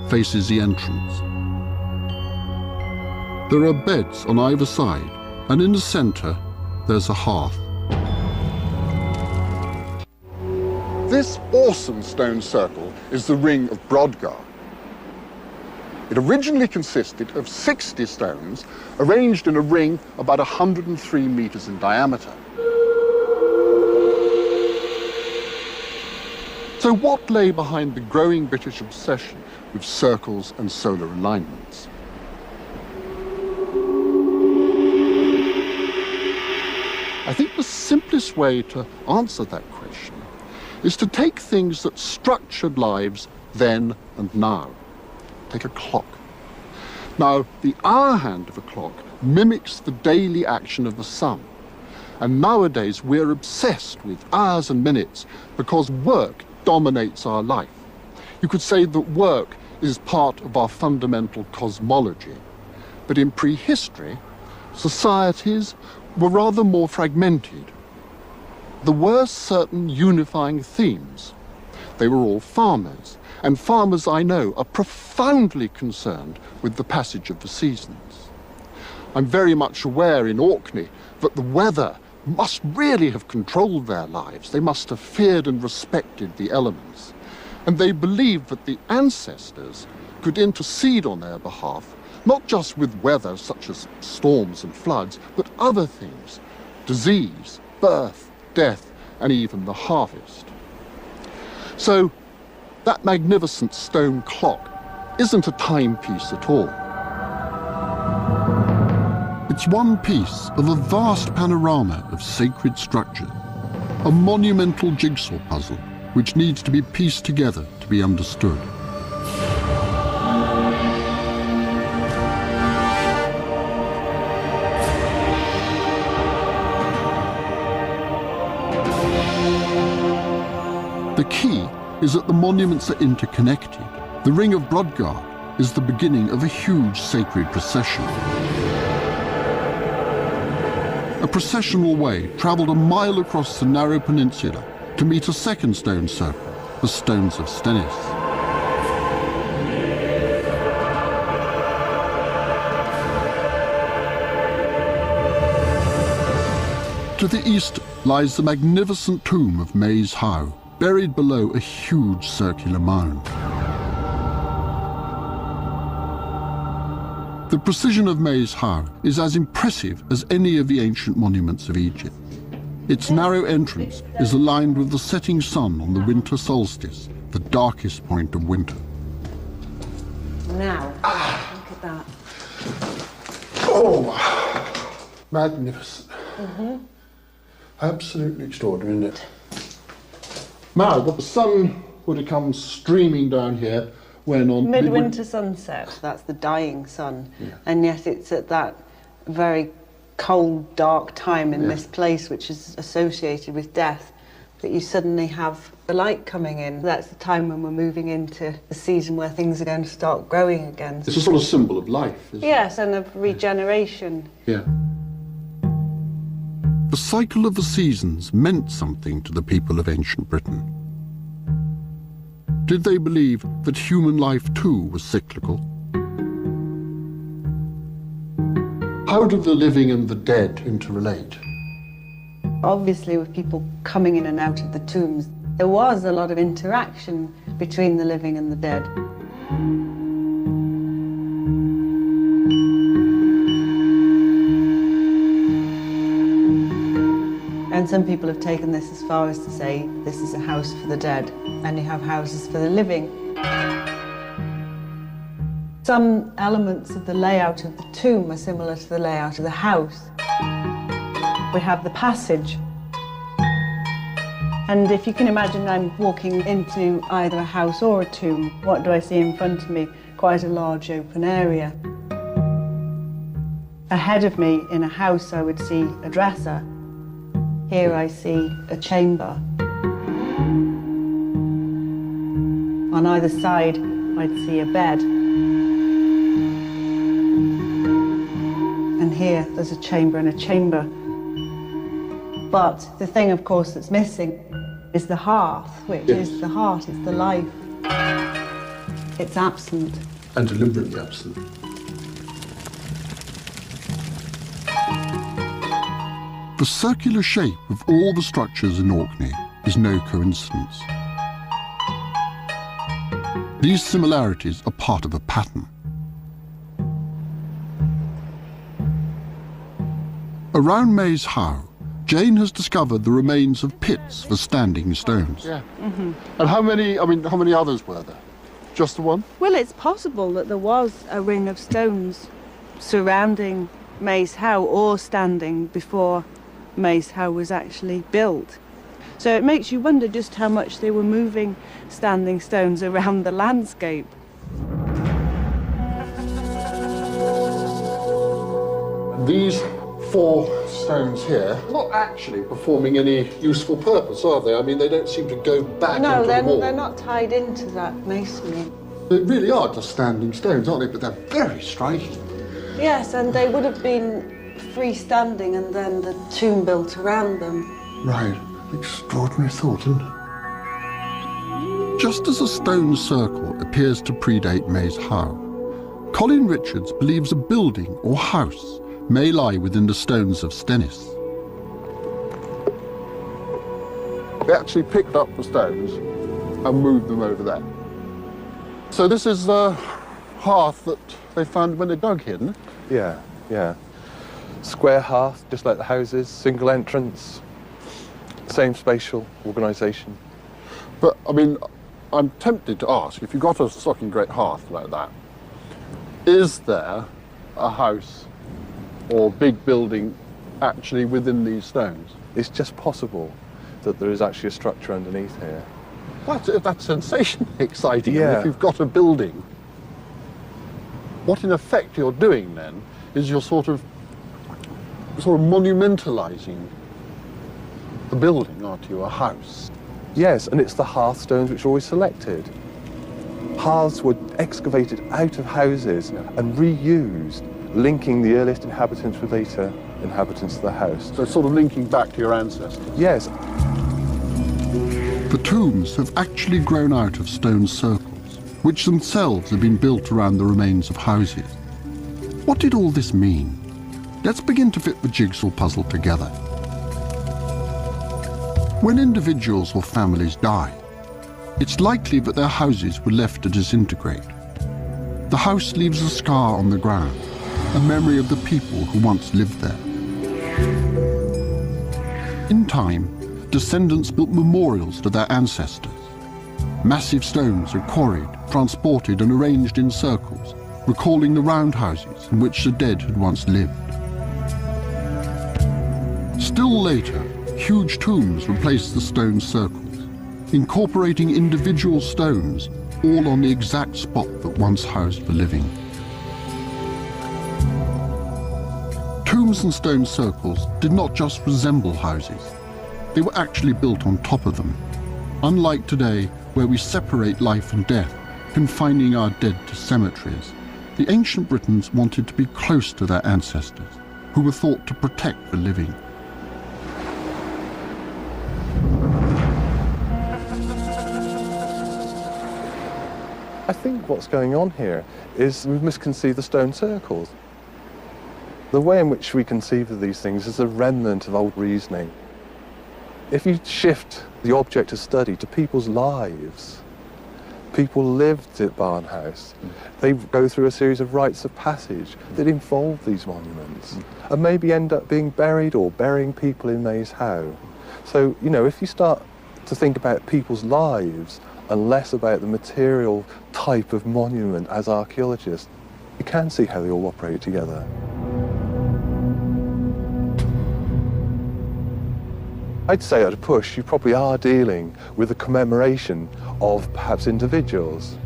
faces the entrance. There are beds on either side, and in the centre, there's a hearth. This awesome stone circle is the ring of Brodgar. It originally consisted of 60 stones arranged in a ring about 103 meters in diameter. So what lay behind the growing British obsession with circles and solar alignments? I think the simplest way to answer that question is to take things that structured lives then and now. Take a clock. Now, the hour hand of a clock mimics the daily action of the sun. And nowadays, we're obsessed with hours and minutes because work dominates our life. You could say that work is part of our fundamental cosmology. But in prehistory, societies were rather more fragmented. There were certain unifying themes. They were all farmers, and farmers I know are profoundly concerned with the passage of the seasons. I'm very much aware in Orkney that the weather must really have controlled their lives. They must have feared and respected the elements. And they believed that the ancestors could intercede on their behalf, not just with weather such as storms and floods, but other things: disease, birth, death, and even the harvest. So that magnificent stone clock isn't a timepiece at all. It's one piece of a vast panorama of sacred structure, a monumental jigsaw puzzle which needs to be pieced together to be understood. The key is that the monuments are interconnected. The Ring of Brodgar is the beginning of a huge sacred procession. A processional way travelled a mile across the narrow peninsula to meet a second stone circle, the Stones of Stennis. To the east lies the magnificent tomb of Maes Howe, buried below a huge circular mound. The precision of Maes Howe is as impressive as any of the ancient monuments of Egypt. Its narrow entrance is aligned with the setting sun on the winter solstice, the darkest point of winter. Now, look at that. Oh, magnificent. Absolutely extraordinary, isn't it? Now, the sun would have come streaming down here when on midwinter sunset. That's the dying sun, and yet it's at that very cold, dark time in this place, which is associated with death, that you suddenly have the light coming in. That's the time when we're moving into the season where things are going to start growing again. It's a sort of symbol of life, isn't it? Yes, and of regeneration. Yeah. The cycle of the seasons meant something to the people of ancient Britain. Did they believe that human life too was cyclical? How do the living and the dead interrelate? Obviously, with people coming in and out of the tombs, there was a lot of interaction between the living and the dead. And some people have taken this as far as to say this is a house for the dead, and you have houses for the living. Some elements of the layout of the tomb are similar to the layout of the house. We have the passage. And if you can imagine, I'm walking into either a house or a tomb. What do I see in front of me? Quite a large open area. Ahead of me in a house I would see a dresser. Here I see a chamber. On either side I'd see a bed. And here there's a chamber and a chamber. But the thing, of course, that's missing is the hearth, which is the heart, it's the life. It's absent. And deliberately absent. The circular shape of all the structures in Orkney is no coincidence. These similarities are part of a pattern. Around Maze How, Jane has discovered the remains of pits for standing stones. Yeah. Mm-hmm. And how many others were there? Just the one? Well, it's possible that there was a ring of stones surrounding Maze How or standing before Maze How was actually built. So it makes you wonder just how much they were moving standing stones around the landscape. These 4 stones here are not actually performing any useful purpose, are they? I mean, they don't seem to go back into the wall. No, they're not tied into that masonry. They really are just standing stones, aren't they? But they're very striking. Yes, and they would have been freestanding and then the tomb built around them. Right. Extraordinary thought, isn't it? Just as a stone circle appears to predate Maze How, Colin Richards believes a building or house may lie within the stones of Stennis. They actually picked up the stones and moved them over there. So this is the hearth that they found when they dug here, isn't it? Yeah, yeah. Square hearth, just like the houses, single entrance, same spatial organisation. But, I mean, I'm tempted to ask, if you've got a fucking great hearth like that, is there a house or big building actually within these stones? It's just possible that there is actually a structure underneath here. That's sensationally exciting. Yeah. I mean, if you've got a building, what in effect you're doing then is you're sort of monumentalising the building, aren't you, a house? Yes, and it's the hearthstones which are always selected. Hearths were excavated out of houses and reused, linking the earliest inhabitants with later inhabitants of the house. So sort of linking back to your ancestors. Yes. The tombs have actually grown out of stone circles, which themselves have been built around the remains of houses. What did all this mean? Let's begin to fit the jigsaw puzzle together. When individuals or families die, it's likely that their houses were left to disintegrate. The house leaves a scar on the ground, a memory of the people who once lived there. In time, descendants built memorials to their ancestors. Massive stones are quarried, transported and arranged in circles, recalling the roundhouses in which the dead had once lived. Still later, huge tombs replaced the stone circles, incorporating individual stones all on the exact spot that once housed the living. Tombs and stone circles did not just resemble houses, they were actually built on top of them. Unlike today, where we separate life and death, confining our dead to cemeteries, the ancient Britons wanted to be close to their ancestors, who were thought to protect the living. I think what's going on here is we've misconceived the stone circles. The way in which we conceive of these things is a remnant of old reasoning. If you shift the object of study to people's lives, people lived at Barnhouse. They go through a series of rites of passage that involve these monuments and maybe end up being buried or burying people in Maze How. So, you know, if you start to think about people's lives and less about the material type of monument as archaeologists, you can see how they all operate together. I'd say at a push, you probably are dealing with a commemoration of perhaps individuals.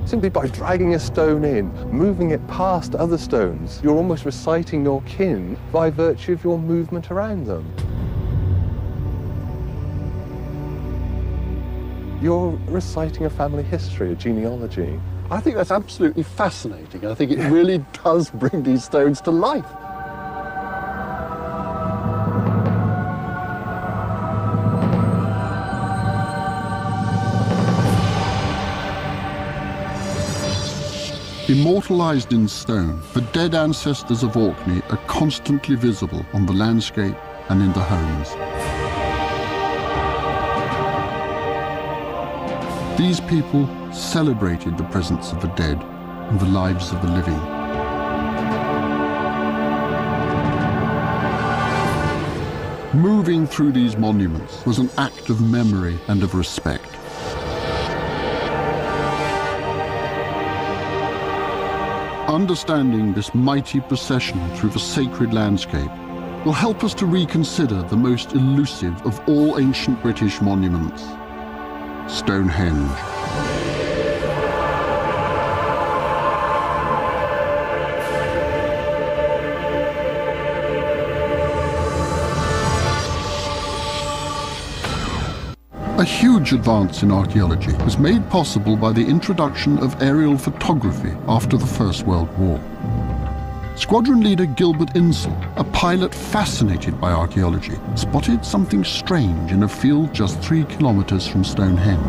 Simply by dragging a stone in, moving it past other stones, you're almost reciting your kin by virtue of your movement around them. You're reciting a family history, a genealogy. I think that's absolutely fascinating. I think it really does bring these stones to life. Immortalised in stone, the dead ancestors of Orkney are constantly visible on the landscape and in the homes. These people celebrated the presence of the dead and the lives of the living. Moving through these monuments was an act of memory and of respect. Understanding this mighty procession through the sacred landscape will help us to reconsider the most elusive of all ancient British monuments, Stonehenge. A huge advance in archaeology was made possible by the introduction of aerial photography after the First World War. Squadron leader Gilbert Insel, a pilot fascinated by archaeology, spotted something strange in a field just 3 kilometers from Stonehenge.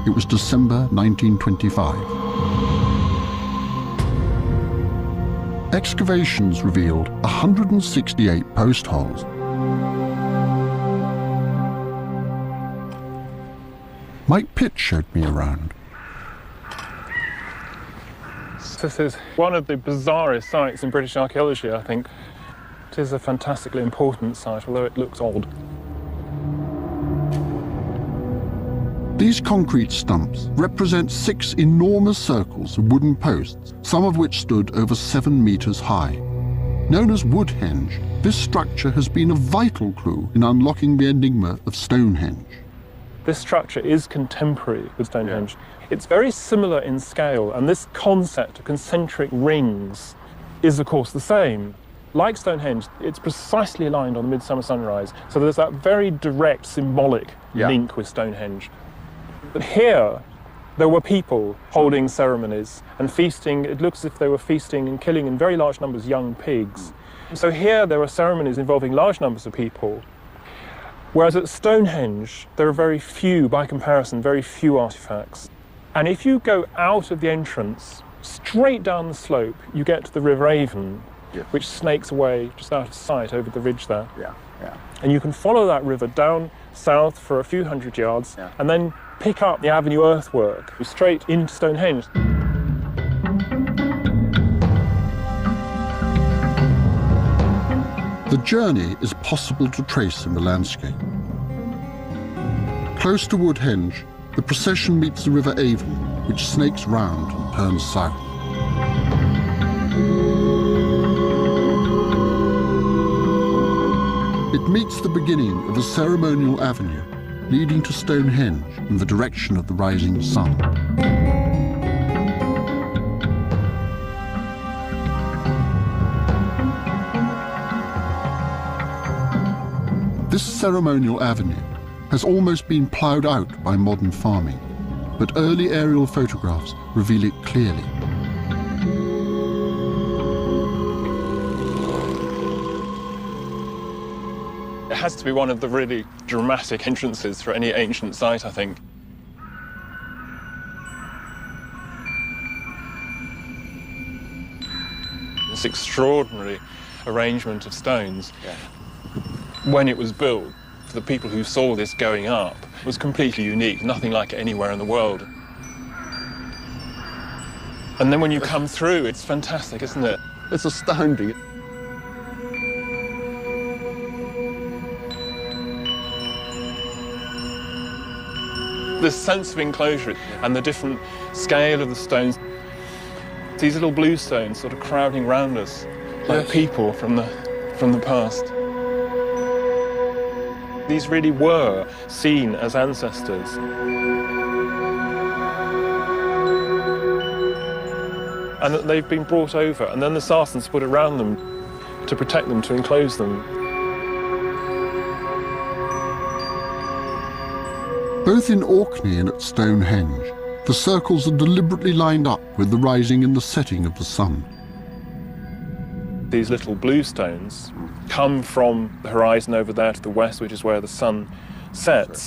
It was December 1925. Excavations revealed 168 post holes. Mike Pitt showed me around. This is one of the bizarrest sites in British archaeology, I think. It is a fantastically important site, although it looks odd. These concrete stumps represent 6 enormous circles of wooden posts, some of which stood over 7 meters high. Known as Woodhenge, this structure has been a vital clue in unlocking the enigma of Stonehenge. This structure is contemporary with Stonehenge. It's very similar in scale, and this concept of concentric rings is, of course, the same. Like Stonehenge, it's precisely aligned on the midsummer sunrise, so there's that very direct symbolic link with Stonehenge. But here, there were people holding ceremonies and feasting. It looks as if they were feasting and killing in very large numbers young pigs. So here there are ceremonies involving large numbers of people, whereas at Stonehenge, there are very few, by comparison, very few artifacts. And if you go out of the entrance, straight down the slope, you get to the River Avon, which snakes away just out of sight over the ridge there. And you can follow that river down south for a few hundred yards, and then pick up the avenue earthwork straight into Stonehenge. The journey is possible to trace in the landscape. Close to Woodhenge, the procession meets the River Avon, which snakes round and turns south. It meets the beginning of a ceremonial avenue leading to Stonehenge in the direction of the rising sun. This ceremonial avenue has almost been ploughed out by modern farming, but early aerial photographs reveal it clearly. It has to be one of the really dramatic entrances for any ancient site, I think. This extraordinary arrangement of stones, when it was built, for the people who saw this going up, was completely unique, nothing like it anywhere in the world. And then when you come through, it's fantastic, isn't it? It's astounding. This sense of enclosure and the different scale of the stones. These little blue stones sort of crowding round us like people from the past. These really were seen as ancestors. And that they've been brought over, and then the Sarsens put around them to protect them, to enclose them. Both in Orkney and at Stonehenge, the circles are deliberately lined up with the rising and the setting of the sun. These little blue stones come from the horizon over there to the west, which is where the sun sets.